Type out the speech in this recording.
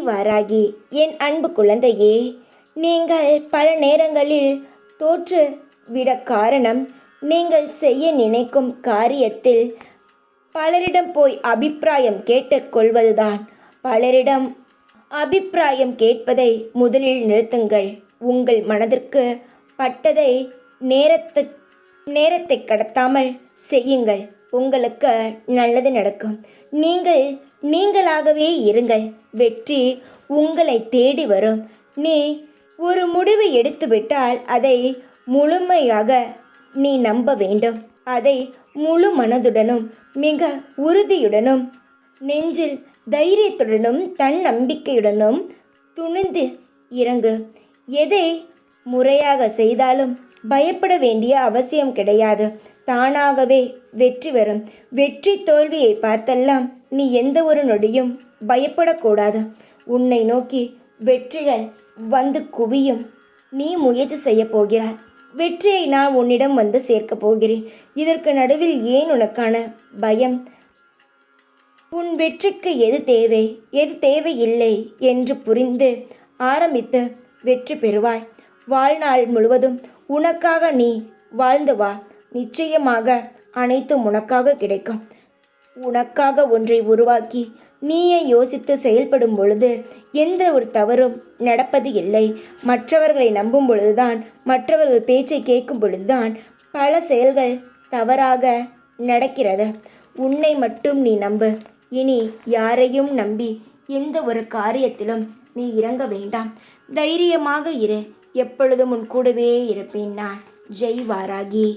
வாராகி, என் அன்பு குழந்தையே, நீங்கள் பல நேரங்களில் தோற்று விட காரணம் நீங்கள் செய்ய நினைக்கும் காரியத்தில் பலரிடம் போய் அபிப்பிராயம் கேட்டுக்கொள்வதுதான். பலரிடம் அபிப்பிராயம் கேட்பதை முதலில் நிறுத்துங்கள். உங்கள் மனதிற்கு பட்டதை நேரத்தை கடத்தாமல் செய்யுங்கள். உங்களுக்கு நல்லது நடக்கும். நீங்கள் நீங்களாகவே இருங்கள். வெற்றி உங்களை தேடி வரும். நீ ஒரு முடிவு எடுத்துவிட்டால் அதை முழுமையாக நீ நம்ப வேண்டும். அதை முழு மனதுடனும் மிக உறுதியுடனும் நெஞ்சில் தைரியத்துடனும் தன்னம்பிக்கையுடனும் துணிந்து இறங்கு. எதை முறையாக செய்தாலும் பயப்பட வேண்டிய அவசியம் கிடையாது. தானாகவே வெற்றி வரும். வெற்றி தோல்வியை பார்த்தெல்லாம் நீ எந்த ஒரு நொடியும் பயப்படக்கூடாது. உன்னை நோக்கி வெற்றிகள் வந்து குவியும். நீ முயற்சி செய்ய போகிறாய். வெற்றியை நான் உன்னிடம் வந்து சேர்க்கப் போகிறேன். இதற்கு நடுவில் ஏன் உனக்கான பயம்? உன் வெற்றிக்கு எது தேவை, எது தேவையில்லை என்று புரிந்து ஆரம்பித்து வெற்றி பெறுவாய். வாழ்நாள் முழுவதும் உனக்காக நீ வாழ்ந்து வா. நிச்சயமாக அனைத்தும் உனக்காக கிடைக்கும். உனக்காக ஒன்றை உருவாக்கி நீயே யோசித்து செயல்படும் பொழுது எந்த ஒரு தவறும் நடப்பது இல்லை. மற்றவர்களை நம்பும் பொழுதுதான், மற்றவர்கள் பேச்சை கேட்கும் பொழுதுதான் பல செயல்கள் தவறாக நடக்கிறது. உன்னை மட்டும் நீ நம்பு. இனி யாரையும் நம்பி எந்த ஒரு காரியத்திலும் நீ இறங்க வேண்டாம். தைரியமாக இரு. எப்பொழுதும் உன் கூடவே இருப்பேன் நான். ஜெய் வாராகி.